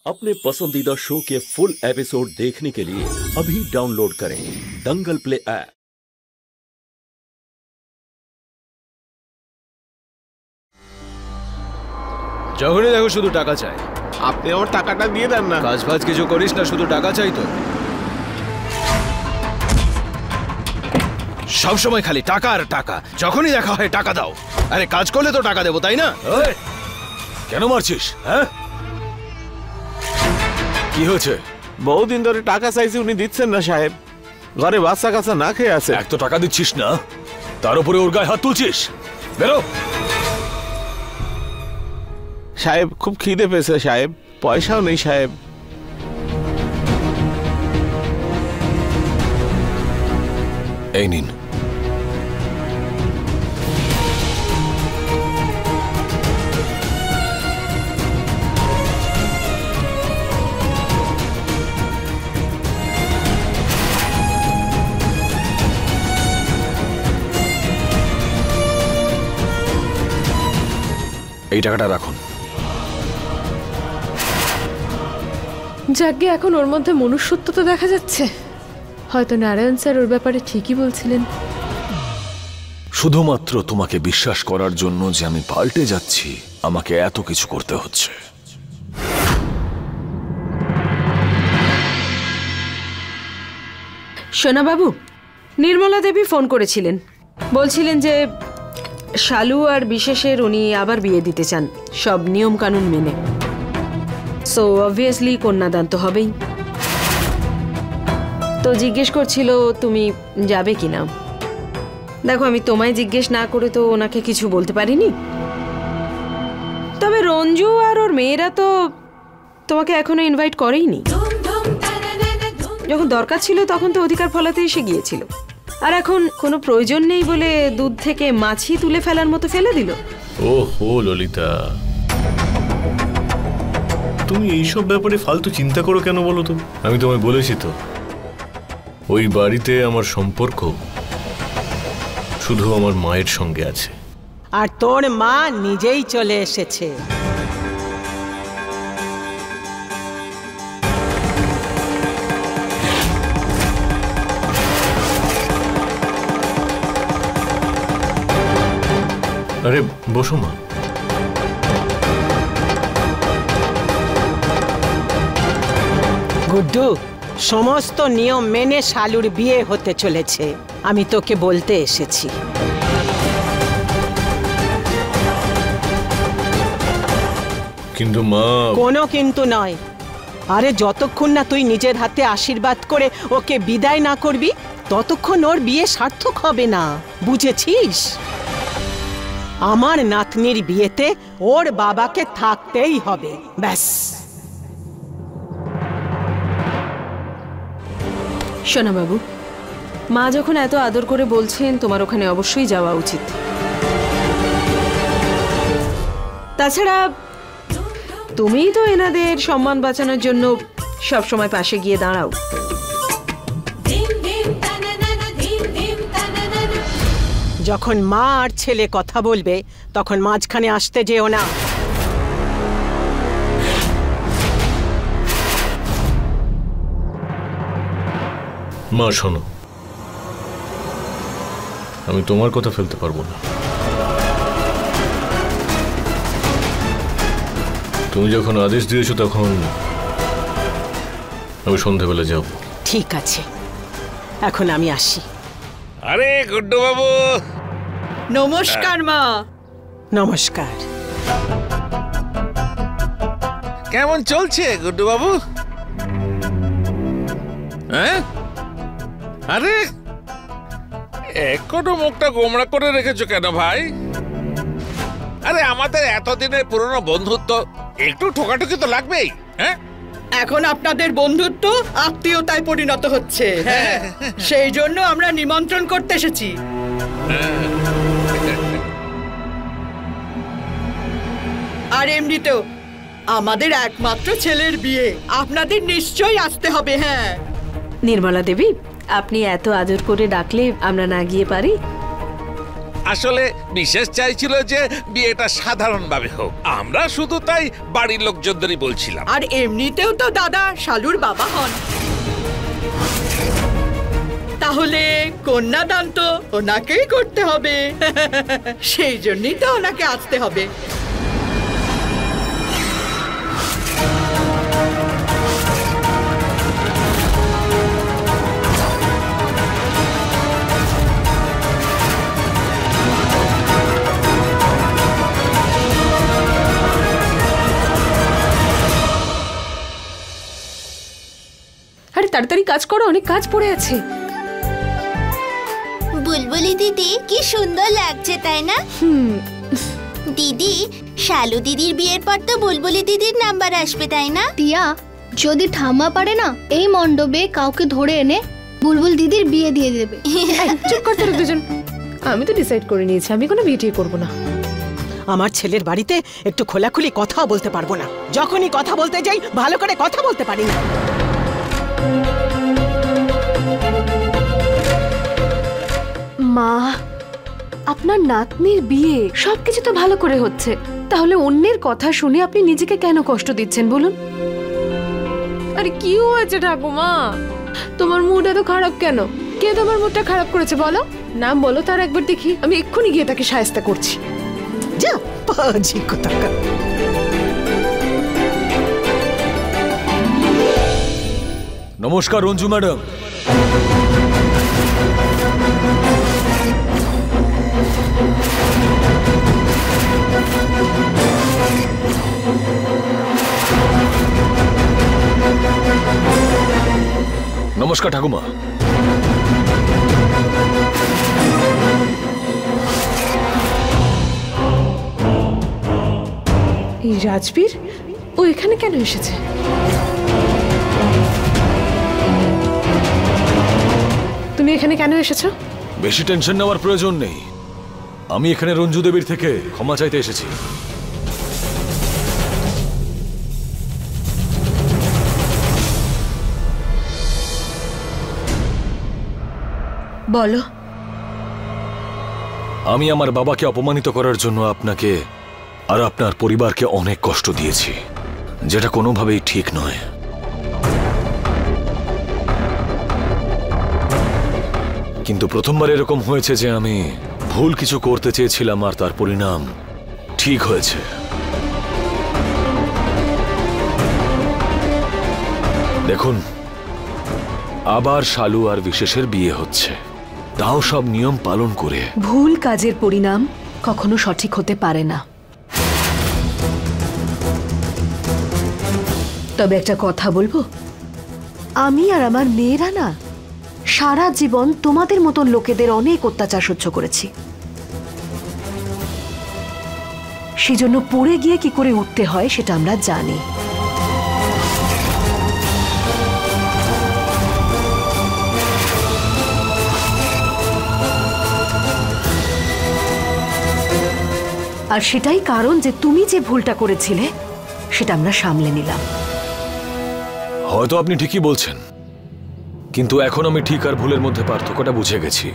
अपने पसंदीदा शो के फुल एपिसोड देखने के लिए अभी डाउनलोड करें दंगल प्ले ऐप। যখনই দেখো শুধু টাকা চাই। আপনি আমার টাকাটা দিয়ে দেন না। কাজ বাজ কিছু করিস না, শুধু টাকা চাই তো। সব সময় খালি টাকা আর টাকা, যখনই দেখা হয় টাকা দাও। আরে কাজ করলে তো টাকা দেবো, তাই না? কেন মারছিস? হ্যাঁ, কি হয়েছে? বহুদিন ধরে টাকা চাইছি, উনি দিচ্ছেন না সাহেব। ঘরে বাচ্চা কাচ্চা না খেয়ে আছে। এক তো টাকা দিচ্ছিস না, তার উপরে ওর গায়ে হাত তুলছিস। বেরো। সাহেব খুব খিদে পেয়েছে সাহেব, পয়সাও নেই সাহেব। এই নিন। এই টাকাটা রাখুন। যাকে এখন ওর মধ্যে মনুষ্যত্বতা দেখা যাচ্ছে। হয়তো নারায়ণ স্যার ওর ব্যাপারে ঠিকই বলছিলেন। শুধুমাত্র তোমাকে বিশ্বাস করার জন্য যে আমি পাল্টে যাচ্ছি, আমাকে এত কিছু করতে হচ্ছে। সোনা বাবু, নির্মলা দেবী ফোন করেছিলেন, বলছিলেন যে শালু আর বিশেষের উনি আবার বিয়ে দিতে চান, সব নিয়ম কানুন মেনে। সো অবভিয়াসলি কন্যাদান তো হবেই। তো জিজ্ঞেস করছিল তুমি যাবে কিনা। দেখো, আমি তোমায় জিজ্ঞেস না করে তো ওনাকে কিছু বলতে পারিনি। তবে রঞ্জু আর ওর মেয়েরা তো তোমাকে এখনো ইনভাইট করেইনি। যখন দরকার ছিল তখন তো অধিকার ফলাতে এসে গিয়েছিল, আর এখন কোনো প্রয়োজন নেই বলে দুধ থেকে মাছি তুলে ফেলার মতো ফেলে দিল। ওহো ললিতা, তুমি এইসব ব্যাপারে ফালতু চিন্তা করো কেন বলো তো? আমি তোমায় বলেছি তো, ওই বাড়িতে আমার সম্পর্ক শুধু আমার মায়ের সঙ্গে আছে। আর তোর মা নিজেই চলে এসেছে। আরে বসো মা। গুড্ডু, সমস্ত নিয়ম মেনে শালুর বিয়ে হতে চলেছে। আমি তোকে বলতে এসেছি। কিন্তু মা। কোনো কিন্তু নয়। আরে যতক্ষণ না তুই নিজের হাতে আশীর্বাদ করে ওকে বিদায় না করবি, ততক্ষণ ওর বিয়ে সার্থক হবে না, বুঝেছিস? আমার নাতনির বিয়েতে ওর বাবাকে থাকতেই হবে, ব্যাস। সোনা বাবু, মা যখন এত আদর করে বলছেন, তোমার ওখানে অবশ্যই যাওয়া উচিত। তাছাড়া তুমিই তো এনাদের সম্মান বাঁচানোর জন্য সব সময় পাশে গিয়ে দাঁড়াও। যখন মা আর ছেলে কথা বলবে, তখন মাঝখানে আসতে যেও না। মা শোনো, আমি তোমার কথা ফেলতে পারবো না। তুমি যখন আদেশ দিয়েছো তখন আমি সন্ধ্যাবেলা যাব। ঠিক আছে, এখন আমি আসি। আরে গুড্ডু বাবু, নমস্কার মা। নমস্কার। কেমন চলছে গুড্ডু বাবু? হ্যাঁ, আরে এখনো মুখটা গোমড়া করে রেখেছো কেন ভাই? আরে আমাদের এতদিনের পুরনো বন্ধুত্ব, একটু ঠোকাঠুকি তো লাগবেই। হ্যাঁ, এখন আপনাদের বন্ধুত্ব আত্মীয়তায় পরিণত হচ্ছে। হ্যাঁ, সেই জন্য আমরা নিমন্ত্রণ করতে এসেছি। আর এমনিতেও আমাদের একমাত্র ছেলের বিয়ে, আপনাদের নিশ্চয়ই আসতে হবে। হ্যাঁ নির্মলা দেবী, আপনি এত আদর করে ডাকলে আমরা না গিয়ে পারি? আসলে বিশেষ চাইছিল যে বিয়েটা সাধারণভাবে হোক, আমরা শুধু তাই বাড়ির লোকজনদেরই বলছিলাম। আর এমনিতেও তো দাদা শালুর বাবা হন, তাহলে কন্যাদান তো ওনাকেই করতে হবে। সেই জন্যই তো ওনাকে আসতে হবে। আরে তাড়াতাড়ি কাজ করো, অনেক কাজ পড়ে আছে। বুলবুলি দিদি কি সুন্দর লাগছে তাই না? দিদি, শালু দিদির বিয়ের পর তো বুলবুলি দিদির নাম্বার আসবে তাই না? টিয়া, যদি ঠাম্মা পারে না এই মণ্ডপে কাউকে ধরে এনে বুলবুল দিদির বিয়ে দিয়ে দেবে। চুপ করতে রে দুজন, আমি তো ডিসাইড করে নিয়েছি আমি কোনো বিয়ে করব না। আমার ছেলের বাড়িতে একটু খোলাখুলি কথাও বলতে পারবো না, যখনই কথা বলতে যাই ভালো করে কথা বলতে পারি না। মা, আপনার নাতনির বিয়ে সবকিছু তো ভালো করে হচ্ছে, তাহলে অন্যের কথা শুনে আপনি নিজেকে কেন কষ্ট দিচ্ছেন বলুন? আরে কি হয়েছে ঠাকুমা, তোমার মুড এত খারাপ কেন? কে তোমার মুডটা খারাপ করেছে বলো? নাম বলো তার একবার দেখি, আমি এক্ষুনি গিয়ে তাকে সাহায্য করছি। যা পাজি কোথাকার। নমস্কার রঞ্জু ম্যাডাম। নমস্কার ঠাকুমা। এই রাজবীর ও এখানে কেন এসেছে? তুমি এখানে কেন এসেছো? বেশি টেনশন নেওয়ার প্রয়োজন নেই, আমি এখানে রঞ্জু দেবীর থেকে ক্ষমা চাইতে এসেছি। বলো। আমি আমার বাবাকে অপমানিত করার জন্য আপনাকে আর আপনার পরিবারকে অনেক কষ্ট দিয়েছি, যেটা কোনোভাবেই ঠিক নয়। কিন্তু প্রথমবার এরকম হয়েছে যে আমি ভুল কিছু করতে চেয়েছিলাম আর তার পরিণাম ঠিক হয়েছে। দেখুন, আবার শালু আর বিশেষের বিয়ে হচ্ছে, তাও সব নিয়ম পালন করে। ভুল কাজের পরিণাম কখনো সঠিক হতে পারে না। তবে একটা কথা বলবো, আমি আর আমার মেয়েরা না সারা জীবন তোমাদের মতন লোকেদের অনেক অত্যাচার সহ্য করেছি, সেজন্য পড়ে গিয়ে কি করে উঠতে হয় সেটা আমরা জানি। আর সেটাই কারণ যে তুমি যে ভুলটা করেছিলে সেটা আমরা সামলে নিলাম। হয়তো আপনি ঠিকই বলছেন, কিন্তু এখন আমি ঠিক আর ভুলের মধ্যে পার্থক্যটা বুঝে গেছি।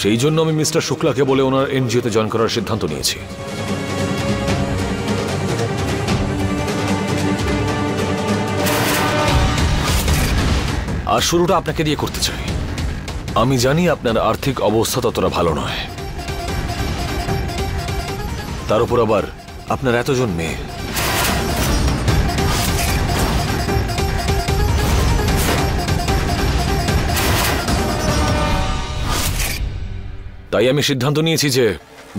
সেই জন্য আমি মিস্টার শুক্লাকে বলে ওনার এনজিওতে জয়েন করার সিদ্ধান্ত নিয়েছি। আর শুরুটা আপনাকে দিয়ে করতে চাই। আমি জানি আপনার আর্থিক অবস্থা ততটা ভালো নয়, তার উপর আবার আপনার এতজন মেয়ে। তাই আমি সিদ্ধান্ত নিয়েছি যে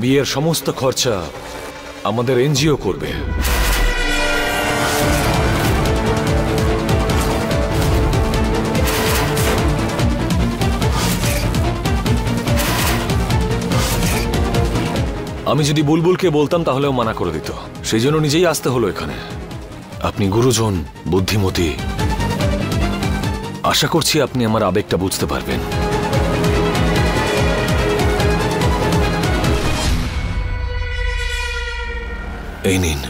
বিয়ের সমস্ত খরচা আমাদের এনজিও করবে। আমি যদি বুলবুলকে বলতাম তাহলেও মানা করে দিত, সেই জন্য নিজেই আসতে হলো এখানে। আপনি গুরুজন, বুদ্ধিমতী, আশা করছি আপনি আমার আবেগটা বুঝতে পারবেন। এই নিন।